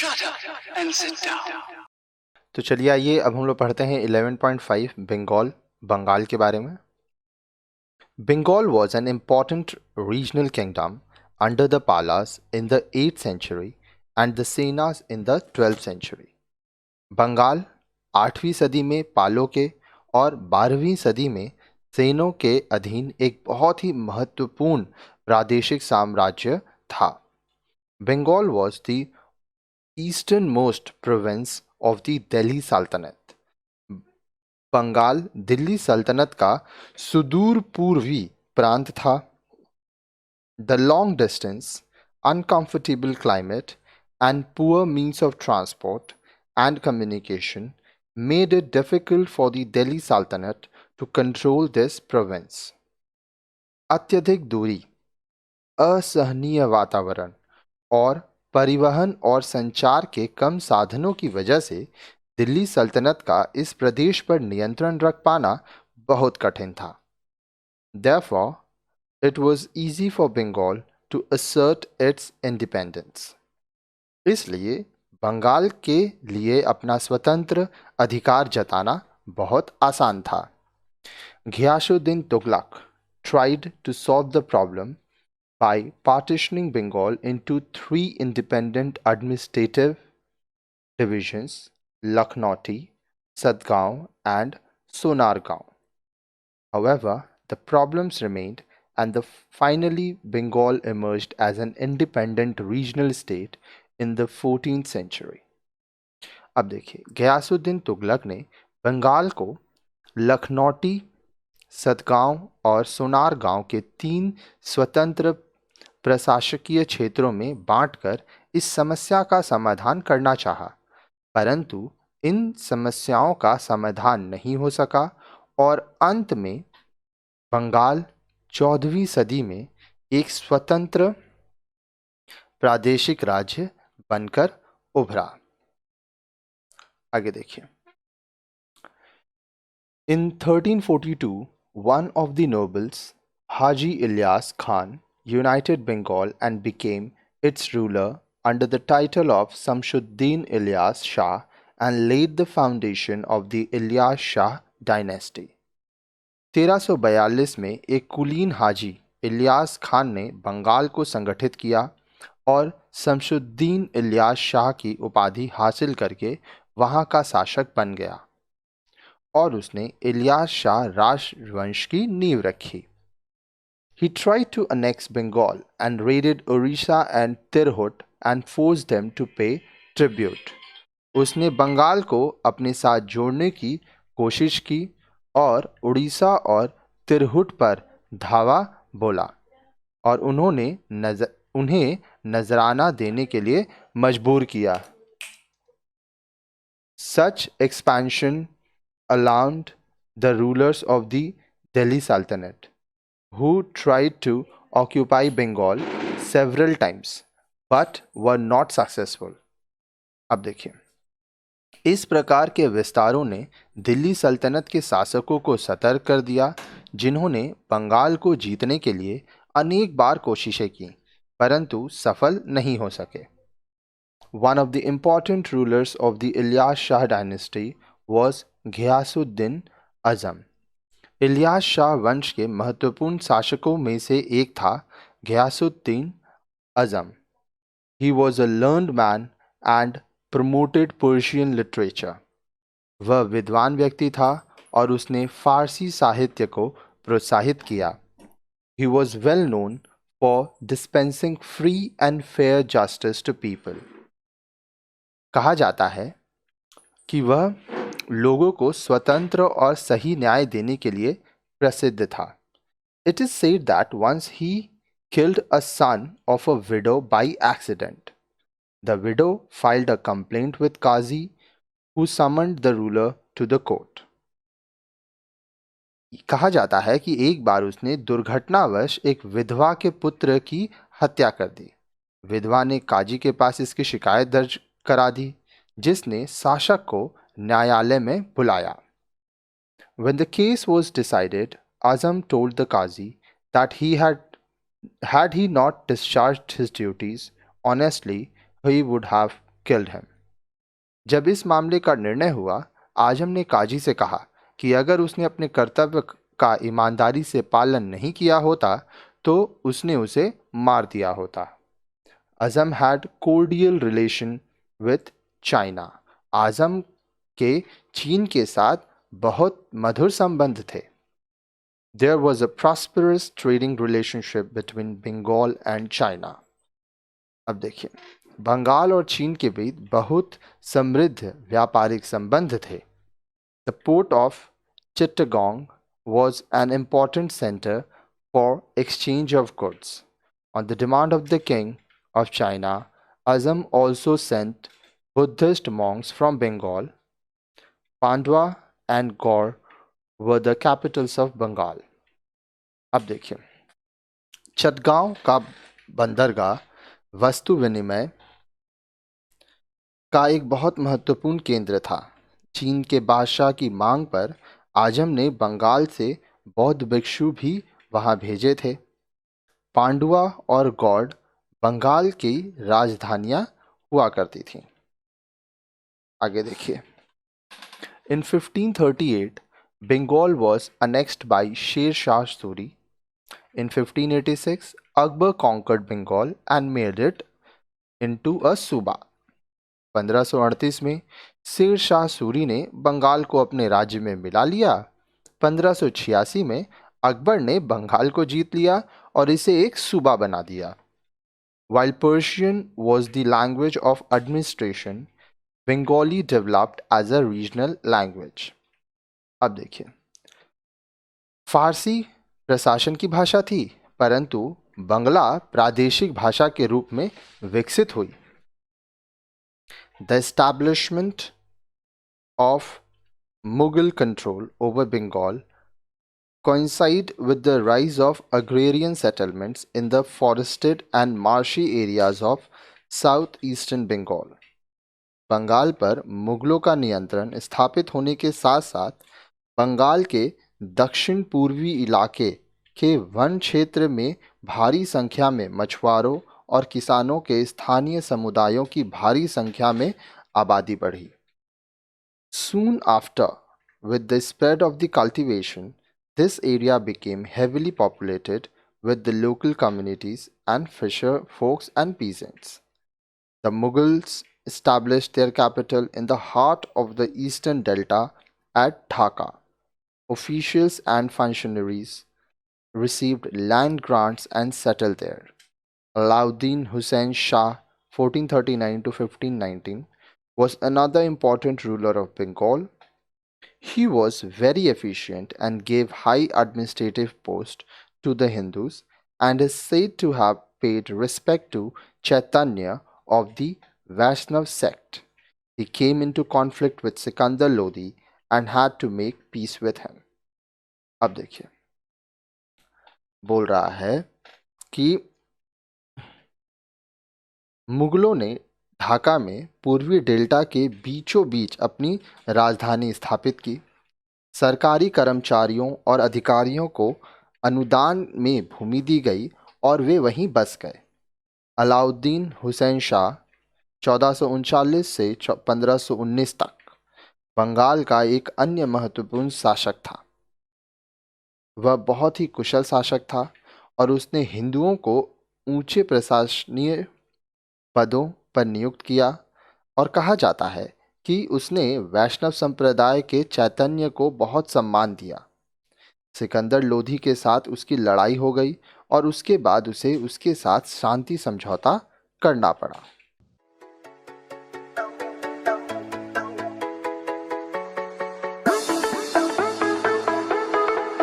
Shut up and sit down. तो चलिए आइए अब हम लोग पढ़ते हैं 11.5 बंगाल के बारे में। Bengal was an important regional kingdom under the Palas in the 8th century and the Senas in the 12th century. Bengal 8वीं सदी में पालों के और 12वीं सदी में सेनों के अधीन एक बहुत ही महत्वपूर्ण प्रादेशिक साम्राज्य था। Bengal was the easternmost province of the Delhi Sultanate. Bengal Delhi सल्तनत का सुदूर पूर्वी प्रांत था। The long distance, uncomfortable climate, and poor means of transport and communication made it difficult for the Delhi Sultanate to control this province. अत्यधिक दूरी, असहनीय वातावरण और परिवहन और संचार के कम साधनों की वजह से दिल्ली सल्तनत का इस प्रदेश पर नियंत्रण रख पाना बहुत कठिन था। Therefore, it was easy for Bengal to assert its independence. इसलिए बंगाल के लिए अपना स्वतंत्र अधिकार जताना बहुत आसान था। Ghiyasuddin Tughlaq tried to solve the problem by partitioning Bengal into 3 independent administrative divisions: Lakhnauti, Sadgaon, and Sonargaon. However, the problems remained, and finally Bengal emerged as an independent regional state in the 14th century. अब देखिए, गयासुद्दीन तुगलक ने बंगाल को लखनौटी, सतगांव और सोनारगांव के 3 स्वतंत्र प्रशासकीय क्षेत्रों में बांटकर इस समस्या का समाधान करना चाहा, परंतु इन समस्याओं का समाधान नहीं हो सका और अंत में बंगाल 14वीं सदी में एक स्वतंत्र प्रादेशिक राज्य बनकर उभरा। आगे देखिए। In 1342, one of the nobles, Haji Ilyas Khan, united Bengal and became its ruler under the title of Samshuddin Ilyas Shah and laid the foundation of the Ilyas Shah dynasty. 1342 में एक कुलीन हाजी इलियास खान ने बंगाल को संगठित किया और शमशुद्दीन इलियास शाह की उपाधि हासिल करके वहां का शासक बन गया और उसने इलियास शाह राजवंश की नींव रखी। He tried to annex Bengal and raided Orissa and Tirhut and forced them to pay tribute. उसने बंगाल को अपने साथ जोड़ने की कोशिश की और उड़ीसा और तिरहुट पर धावा बोला और उन्हें नजराना देने के लिए मजबूर किया। Such expansion alarmed the rulers of the Delhi Sultanate, who tried to occupy Bengal several times but were not successful. अब देखिए, इस प्रकार के विस्तारों ने दिल्ली सल्तनत के शासकों को सतर्क कर दिया, जिन्होंने बंगाल को जीतने के लिए अनेक बार कोशिशें की परंतु सफल नहीं हो सके। One of the important rulers of the Ilyas Shah dynasty was Ghiyasuddin Azam. Ilyas Shah वंश के महत्वपूर्ण शासकों में से एक था Ghiyasuddin अज़म। He was a learned man and promoted Persian literature. वह विद्वान व्यक्ति था और उसने फारसी साहित्य को प्रोत्साहित किया। He was well known for dispensing free and fair justice to people. कहा जाता है कि वह लोगों को स्वतंत्र और सही न्याय देने के लिए प्रसिद्ध था। It is said that once he killed a son of a widow by accident. The widow filed a complaint with Qazi, who summoned the ruler to the court. कहा जाता है कि एक बार उसने दुर्घटनावश एक विधवा के पुत्र की हत्या कर दी। विधवा ने काजी के पास इसकी शिकायत दर्ज करा दी, जिसने शासक को न्यायालय में बुलाया। When the case was decided, Azam told the Qazi that had he not discharged his duties honestly, he would have killed him. जब इस मामले का निर्णय हुआ, आजम ने काजी से कहा कि अगर उसने अपने कर्तव्य का ईमानदारी से पालन नहीं किया होता तो उसने उसे मार दिया होता. Azam had cordial relation with China. आजम के चीन के साथ बहुत मधुर संबंध थे. There was a prosperous trading relationship between Bengal and China. अब देखिए, बंगाल और चीन के बीच बहुत समृद्ध व्यापारिक संबंध थे. The port of Chittagong was an important center for exchange of goods. On the demand of the king of China, Azam also sent Buddhist monks from Bengal. Pandwa and Gaur were the capitals of Bengal. अब देखिए, चटगांव का बंदरगाह वस्तु विनिमय का एक बहुत महत्वपूर्ण केंद्र था. चीन के बादशाह की मांग पर आजम ने बंगाल से बौद्ध भिक्षु भी वहां भेजे थे. पांडुआ और गौड़ बंगाल की राजधानियां हुआ करती थीं. आगे देखिए, In 1538, Bengal was annexed by Sher Shah Suri. In 1586, Akbar conquered Bengal and made it into a सूबा. 1538 में शेर शाह सूरी ने बंगाल को अपने राज्य में मिला लिया. 1586 में अकबर ने बंगाल को जीत लिया और इसे एक सूबा बना दिया. While Persian was the language of administration, Bengali developed as a regional language. अब देखिए, फारसी प्रशासन की भाषा थी, परंतु बंगला प्रादेशिक भाषा के रूप में विकसित हुई. The establishment of Mughal control over Bengal coincided with the rise of agrarian settlements in the forested and marshy areas of southeastern Bengal. Bengal पर मुगलों का नियंत्रण स्थापित होने के साथ साथ बंगाल के दक्षिण पूर्वी इलाके के वन क्षेत्र में भारी संख्या में मछुआरों और किसानों के स्थानीय समुदायों की भारी संख्या में आबादी बढ़ी. Soon after, with the spread of the cultivation, this area became heavily populated with the local communities and fisher folks and peasants. The Mughals established their capital in the heart of the eastern delta at Dhaka. Officials and functionaries received land grants and settled there. Alauddin Hussain Shah, 1439 to 1519, was another important ruler of Bengal. He was very efficient and gave high administrative posts to the Hindus and is said to have paid respect to Chaitanya of the Vaishnav sect. He came into conflict with Sikandar Lodi and had to make peace with him. अब देखिए, बोल रहा है कि मुगलों ने ढाका में पूर्वी डेल्टा के बीचों बीच अपनी राजधानी स्थापित की. सरकारी कर्मचारियों और अधिकारियों को अनुदान में भूमि दी गई और वे वहीं बस गए. अलाउद्दीन हुसैन शाह 1439 से 1519 तक बंगाल का एक अन्य महत्वपूर्ण शासक था. वह बहुत ही कुशल शासक था और उसने हिंदुओं को ऊंचे प्रशासनीय पदों पर नियुक्त किया और कहा जाता है कि उसने वैष्णव संप्रदाय के चैतन्य को बहुत सम्मान दिया. सिकंदर लोधी के साथ उसकी लड़ाई हो गई और उसके बाद उसे उसके साथ शांति समझौता करना पड़ा.